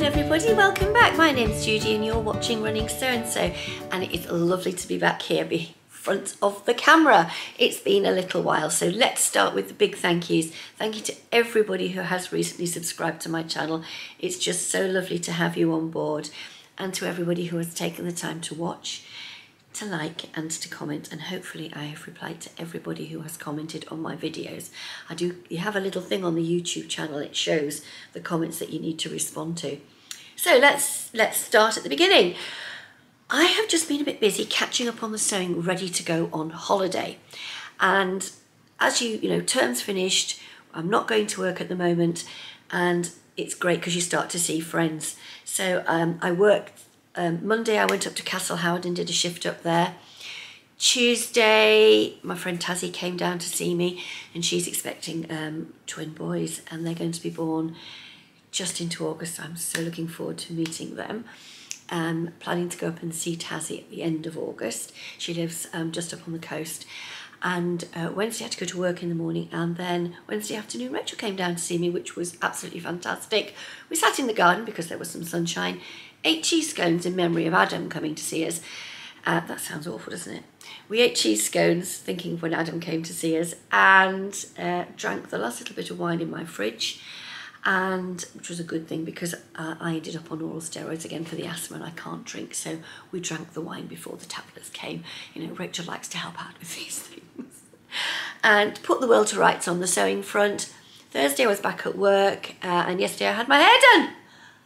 everybody, welcome back. My name's Judi and you're watching Running So and So, and it is lovely to be back here in front of the camera. It's been a little while, so let's start with the big thank yous. Thank you to everybody who has recently subscribed to my channel. It's just so lovely to have you on board, and to everybody who has taken the time to watch, to like and to comment, and hopefully I have replied to everybody who has commented on my videos. You have a little thing on the YouTube channel, it shows the comments that you need to respond to. So let's start at the beginning. I have just been a bit busy catching up on the sewing, ready to go on holiday. And as you know, term's finished, I'm not going to work at the moment, and it's great because you start to see friends. So I worked Monday, I went up to Castle Howard and did a shift up there. Tuesday, my friend Tazzy came down to see me, and she's expecting twin boys, and they're going to be born just into August. I'm so looking forward to meeting them. Planning to go up and see Tazzy at the end of August. She lives just up on the coast. And Wednesday I had to go to work in the morning, and then Wednesday afternoon Rachel came down to see me, which was absolutely fantastic. We sat in the garden because there was some sunshine, ate cheese scones in memory of Adam coming to see us. That sounds awful, doesn't it? We ate cheese scones thinking of when Adam came to see us, and drank the last little bit of wine in my fridge, and which was a good thing because I ended up on oral steroids again for the asthma and I can't drink, so we drank the wine before the tablets came. You know, Rachel likes to help out with these things. And put the world to rights on the sewing front. Thursday I was back at work, and yesterday I had my hair done.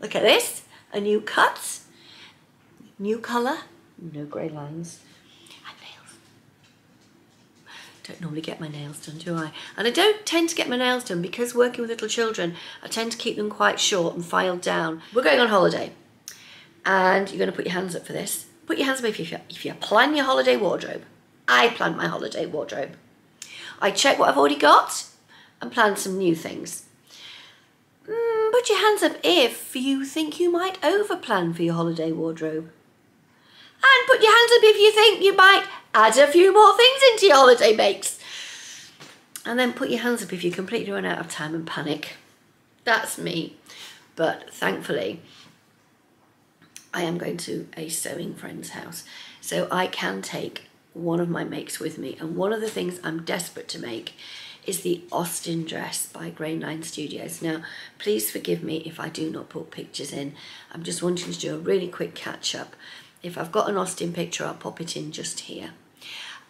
Look at this. A new cut, new colour, no grey lines, and nails. Don't normally get my nails done, do I? And I don't tend to get my nails done because working with little children, I tend to keep them quite short and filed down. We're going on holiday, and you're going to put your hands up for this. Put your hands up if you plan your holiday wardrobe. I plan my holiday wardrobe. I check what I've already got and plan some new things. Put your hands up if you think you might overplan for your holiday wardrobe. And put your hands up if you think you might add a few more things into your holiday makes. And then put your hands up if you completely run out of time and panic. That's me. But thankfully, I am going to a sewing friend's house, so I can take one of my makes with me. And one of the things I'm desperate to make is the Austin dress by Grainline Studios. Now, please forgive me if I do not put pictures in. I'm just wanting to do a really quick catch up. If I've got an Austin picture, I'll pop it in just here.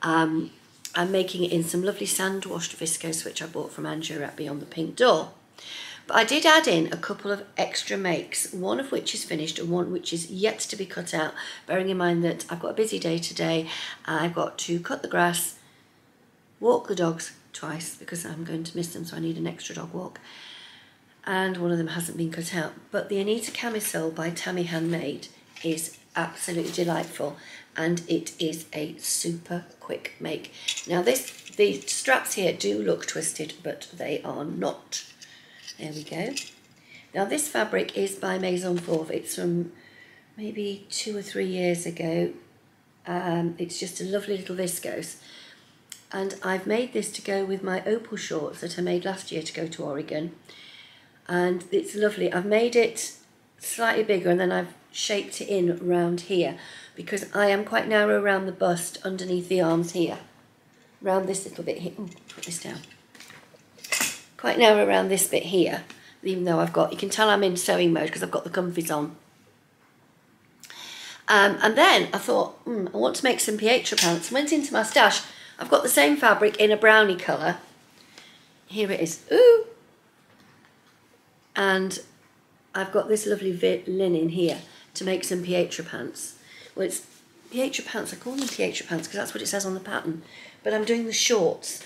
I'm making it in some lovely sand washed viscose, which I bought from Andrew at Beyond the Pink Door. But I did add in a couple of extra makes, one of which is finished and one which is yet to be cut out, bearing in mind that I've got a busy day today. I've got to cut the grass, walk the dogs twice because I'm going to miss them, so I need an extra dog walk, and one of them hasn't been cut out. But the Anita Camisole by Tammy Handmade is absolutely delightful, and it is a super quick make. Now the straps here do look twisted, but they are not. There we go. Now this fabric is by Maison Fauve. It's from maybe 2 or 3 years ago. It's just a lovely little viscose. And I've made this to go with my opal shorts that I made last year to go to Oregon. And it's lovely. I've made it slightly bigger, and then I've shaped it in around here because I am quite narrow around the bust underneath the arms here. Around this little bit here. Ooh, put this down. Quite narrow around this bit here, even though you can tell I'm in sewing mode because I've got the comfies on. And then I thought, I want to make some Pietra pants. Went into my stash. I've got the same fabric in a brownie colour. Here it is. Ooh! And I've got this lovely linen here to make some Pietra pants. Well, it's Pietra pants. I call them Pietra pants because that's what it says on the pattern. But I'm doing the shorts.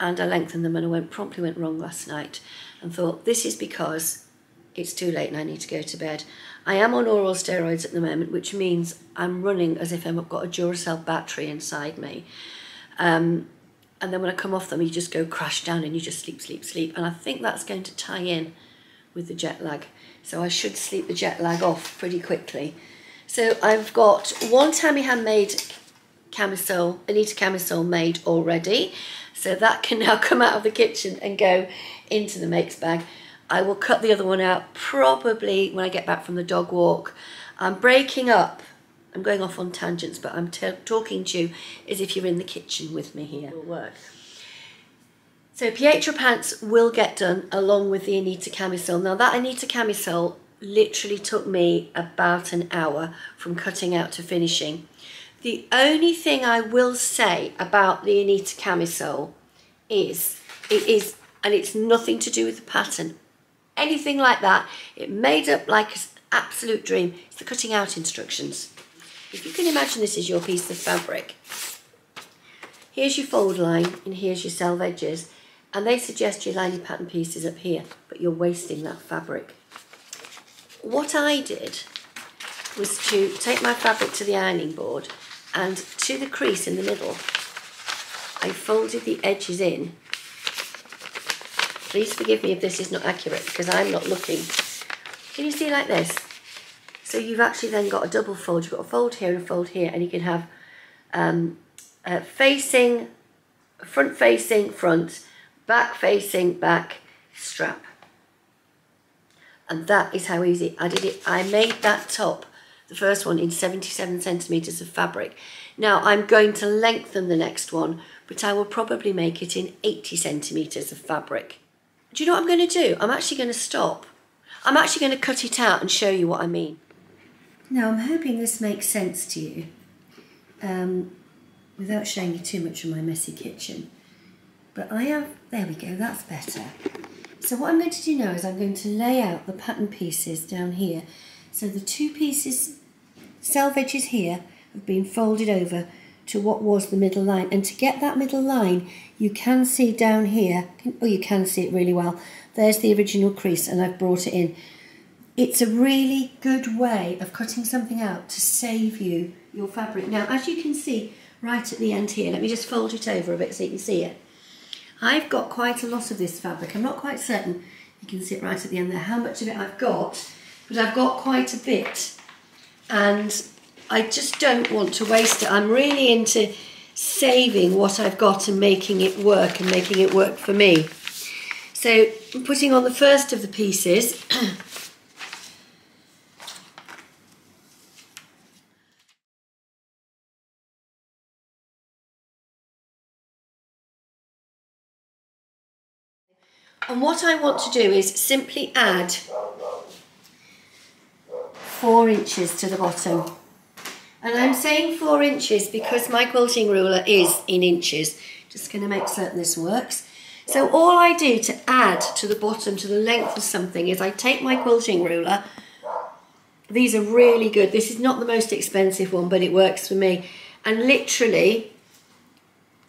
And I lengthened them, and I promptly went wrong last night and thought, this is because it's too late and I need to go to bed. I am on oral steroids at the moment, which means I'm running as if I've got a Duracell battery inside me. And then when I come off them, you just go crash down and you just sleep, sleep, sleep. And I think that's going to tie in with the jet lag. So I should sleep the jet lag off pretty quickly. So I've got one Tammy Handmade camisole, Anita Camisole made already. So that can now come out of the kitchen and go into the makes bag. I will cut the other one out probably when I get back from the dog walk. I'm breaking up. I'm going off on tangents, but I'm talking to you as if you're in the kitchen with me here. It'll work. So Pietra pants will get done along with the Anita Camisole. Now that Anita Camisole literally took me about an hour from cutting out to finishing. The only thing I will say about the Anita Camisole is, and it's nothing to do with the pattern, anything like that, it made up like an absolute dream. It's the cutting out instructions. If you can imagine this is your piece of fabric, here's your fold line and here's your selve edges, and they suggest you line your pattern pieces up here, but you're wasting that fabric. What I did was to take my fabric to the ironing board, and to the crease in the middle, I folded the edges in. Please forgive me if this is not accurate, because I'm not looking. Can you see like this? So you've actually then got a double fold. You've got a fold here and a fold here, and you can have front facing front, back facing back strap. And that is how easy I did it. I made that top, the first one, in 77 centimetres of fabric. Now I'm going to lengthen the next one, but I will probably make it in 80 centimetres of fabric. Do you know what I'm going to do? I'm actually going to stop. I'm actually going to cut it out and show you what I mean. Now I'm hoping this makes sense to you, without showing you too much of my messy kitchen. But there we go, that's better. So what I'm going to do now is I'm going to lay out the pattern pieces down here. So the two pieces, selve edges here, have been folded over to what was the middle line. And to get that middle line, you can see down here, you can see it really well. There's the original crease, and I've brought it in. It's a really good way of cutting something out to save you your fabric. Now, as you can see right at the end here, let me just fold it over a bit so you can see it. I've got quite a lot of this fabric. I'm not quite certain, you can see it right at the end there, how much of it I've got, but I've got quite a bit, and I just don't want to waste it. I'm really into saving what I've got and making it work, and making it work for me. So I'm putting on the first of the pieces. And what I want to do is simply add 4 inches to the bottom. And I'm saying 4 inches because my quilting ruler is in inches. Just going to make certain this works. So all I do to add to the bottom, to the length of something, is I take my quilting ruler. These are really good. This is not the most expensive one, but it works for me. And literally,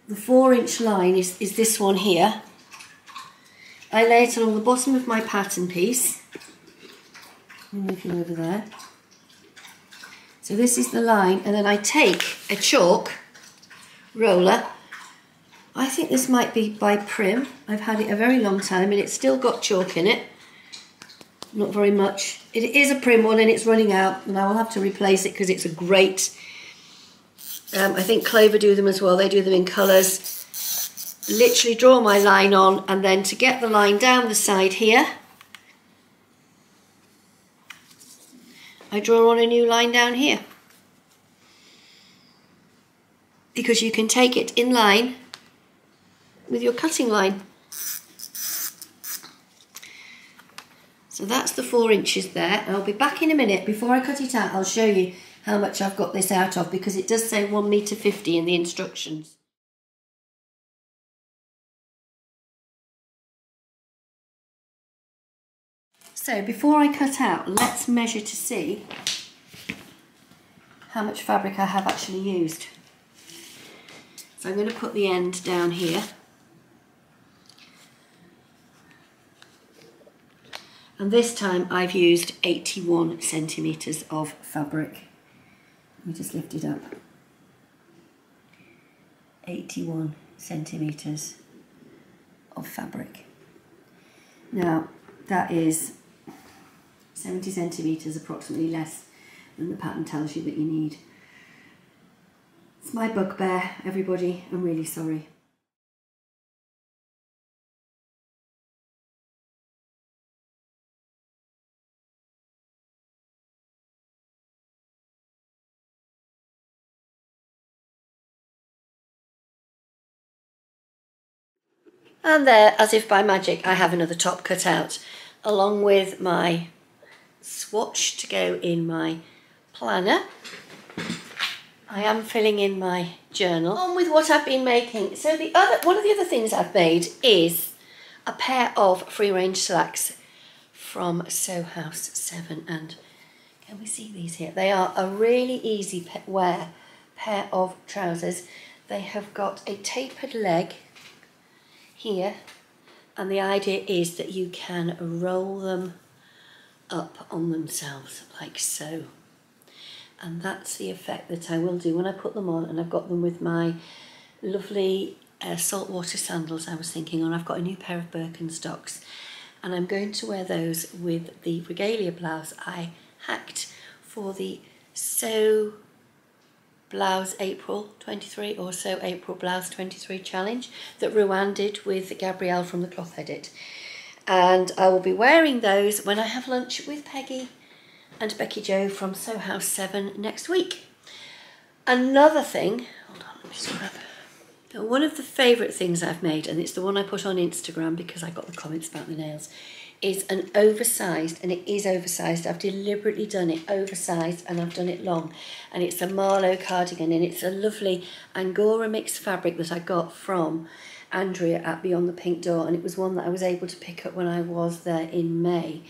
the 4-inch line is this one here. I lay it along the bottom of my pattern piece. I'll move you over there. So this is the line, and then I take a chalk roller. I think this might be by Prim. I've had it a very long time and it's still got chalk in it. Not very much. It is a Prim one and it's running out, and I will have to replace it because it's a great... I think Clover do them as well. They do them in colours. Literally draw my line on, and then to get the line down the side here, I draw on a new line down here, because you can take it in line with your cutting line. So that's the 4 inches there. I'll be back in a minute. Before I cut it out, I'll show you how much I've got this out of, because it does say 1,50 meters in the instructions. So before I cut out, let's measure to see how much fabric I have actually used. So I'm going to put the end down here. And this time I've used 81 centimetres of fabric. Let me just lift it up. 81 centimetres of fabric. Now that is 70 centimetres, approximately, less than the pattern tells you that you need. It's my bugbear, everybody. I'm really sorry. And there, as if by magic, I have another top cut out, along with my swatch to go in my planner. I am filling in my journal on with what I've been making. So one of the other things I've made is a pair of free-range slacks from Sew House 7, and can we see these here? They are a really easy wear pair of trousers. They have got a tapered leg here, and the idea is that you can roll them up on themselves like so. And that's the effect that I will do when I put them on, and I've got them with my lovely saltwater sandals I was thinking on. I've got a new pair of Birkenstocks, and I'm going to wear those with the regalia blouse I hacked for the Sew Blouse April 23 or Sew April Blouse 23 challenge that Ruan did with Gabrielle from the Cloth Edit. And I will be wearing those when I have lunch with Peggy and Becky Jo from Sew House 7 next week. Another thing, hold on, let me just grab. One of the favourite things I've made, and it's the one I put on Instagram because I got the comments about the nails, is an oversized, and it is oversized. I've deliberately done it oversized and I've done it long. And it's a Marlo cardigan, and it's a lovely Angora mixed fabric that I got from Andrea at Beyond the Pink Door, and it was one that I was able to pick up when I was there in May.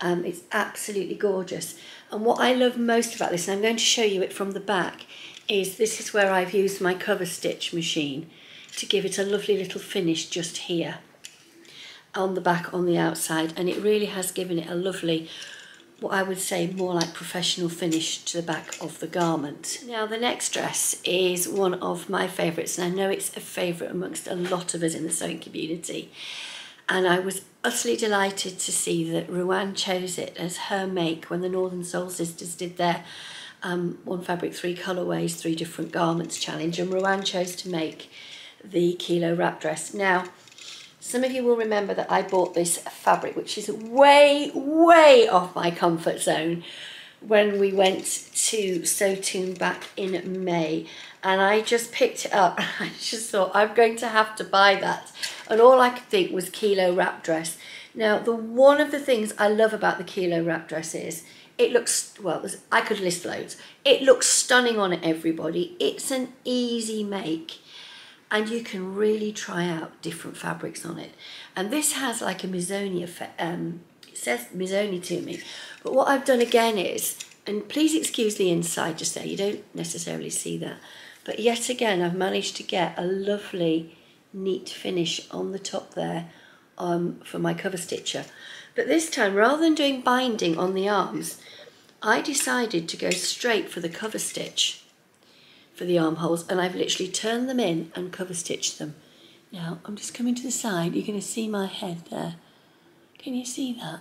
It's absolutely gorgeous. And what I love most about this, and I'm going to show you it from the back, is this is where I've used my cover stitch machine to give it a lovely little finish just here on the back, on the outside, and it really has given it a lovely, what I would say more like professional finish to the back of the garment. Now the next dress is one of my favourites, and I know it's a favourite amongst a lot of us in the sewing community, and I was utterly delighted to see that Ruan chose it as her make when the Northern Soul Sisters did their One Fabric 3 Colourways 3 Different Garments challenge, and Ruan chose to make the kilo wrap dress. Now some of you will remember that I bought this fabric, which is way off my comfort zone, when we went to Sew Tune back in May, and I just picked it up and I just thought I'm going to have to buy that, and all I could think was kilo wrap dress. Now one of the things I love about the kilo wrap dress is it looks, well, I could list loads. It looks stunning on everybody. It's an easy make, and you can really try out different fabrics on it. And this has like a Mizoni effect, it says Mizoni to me. But what I've done again is, and please excuse the inside just there, you don't necessarily see that, but yet again I've managed to get a lovely neat finish on the top there for my cover stitcher. But this time, rather than doing binding on the arms, I decided to go straight for the cover stitch for the armholes, and I've literally turned them in and cover stitched them. Now I'm just coming to the side, you're going to see my head there. Can you see that?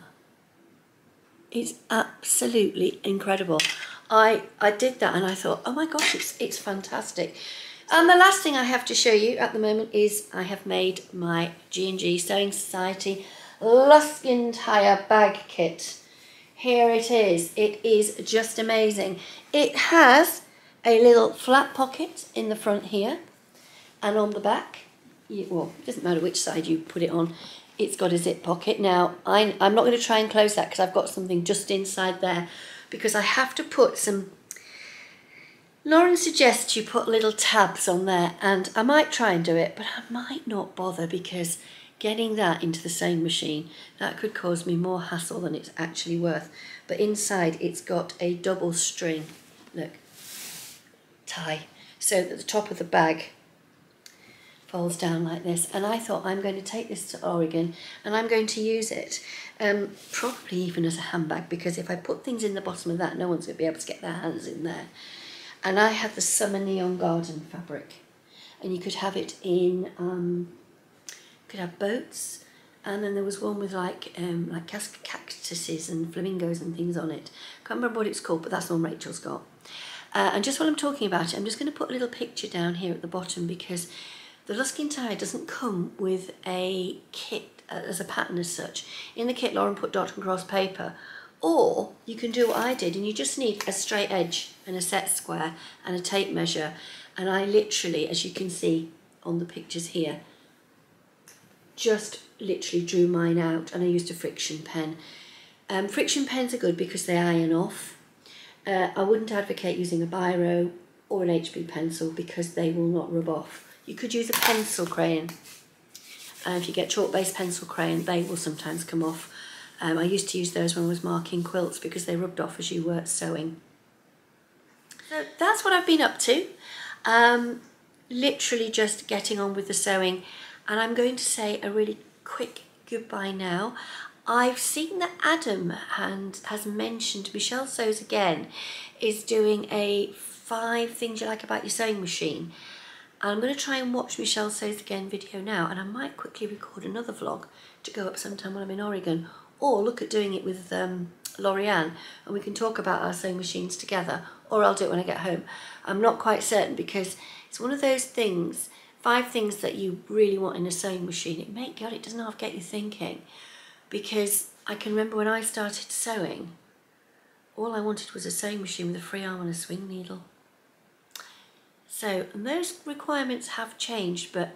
It's absolutely incredible. I did that and I thought, oh my gosh, it's fantastic. And the last thing I have to show you at the moment is I have made my G&G Sewing Society Luskentyre Bag Kit. Here it is. It is just amazing. It has a little flat pocket in the front here, and on the back, well, it doesn't matter which side you put it on, it's got a zip pocket. Now, I'm not going to try and close that because I've got something just inside there, because I have to put some, Lauren suggests you put little tabs on there, and I might try and do it, but I might not bother, because getting that into the sewing machine, that could cause me more hassle than it's actually worth. But inside it's got a double string, look, tie, so that the top of the bag folds down like this. And I thought, I'm going to take this to Oregon and I'm going to use it, probably even as a handbag, because if I put things in the bottom of that, no one's going to be able to get their hands in there. And I had the Summer Neon Garden fabric, and you could have it in, could have boats, and then there was one with like cactuses and flamingos and things on it. Can't remember what it's called, but that's the one Rachel's got. And just while I'm talking about it, I'm just going to put a little picture down here at the bottom, because the Luskentyre doesn't come with a kit as a pattern as such. In the kit, Lauren put dot and cross paper, or you can do what I did, and you just need a straight edge and a set square and a tape measure. And I literally, as you can see on the pictures here, just literally drew mine out, and I used a friction pen. Friction pens are good because they iron off. I wouldn't advocate using a biro or an HB pencil because they will not rub off. You could use a pencil crayon. If you get chalk-based pencil crayon, they will sometimes come off. I used to use those when I was marking quilts because they rubbed off as you were sewing. So that's what I've been up to. Literally just getting on with the sewing, and I'm going to say a really quick goodbye now. I've seen that Adam has mentioned Michelle Sews Again is doing a 5 things you like about your sewing machine. And I'm going to try and watch Michelle Sews Again video now, and I might quickly record another vlog to go up sometime when I'm in Oregon, or look at doing it with Lorianne, and we can talk about our sewing machines together, or I'll do it when I get home. I'm not quite certain because it's one of those things, 5 things that you really want in a sewing machine. It doesn't half get you thinking, because I can remember when I started sewing, all I wanted was a sewing machine with a free arm and a swing needle. So, and those requirements have changed, but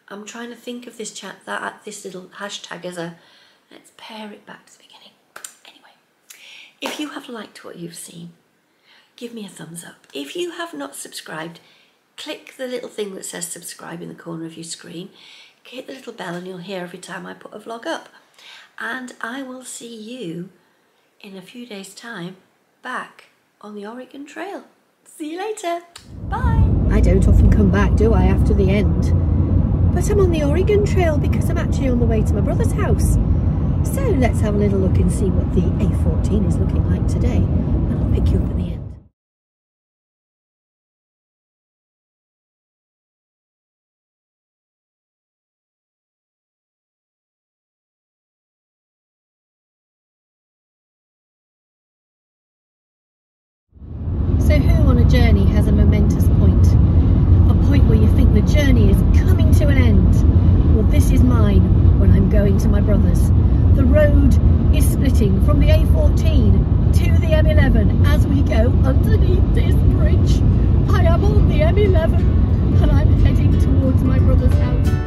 I'm trying to think of this little hashtag as a, let's pare it back to the beginning. Anyway, if you have liked what you've seen, give me a thumbs up. If you have not subscribed, click the little thing that says subscribe in the corner of your screen. Hit the little bell and you'll hear every time I put a vlog up. And I will see you in a few days' time back on the Oregon Trail. See you later. Bye. I don't often come back, do I, after the end? But I'm on the Oregon Trail because I'm actually on the way to my brother's house. So let's have a little look and see what the A14 is looking like today. And I'll pick you up at the end. So who on a journey has a momentous point? A point where you think the journey is coming to an end? Well, this is mine when I'm going to my brother's. The road is splitting from the A14 to the M11 as we go underneath this bridge. I am on the M11 and I'm heading towards my brother's house.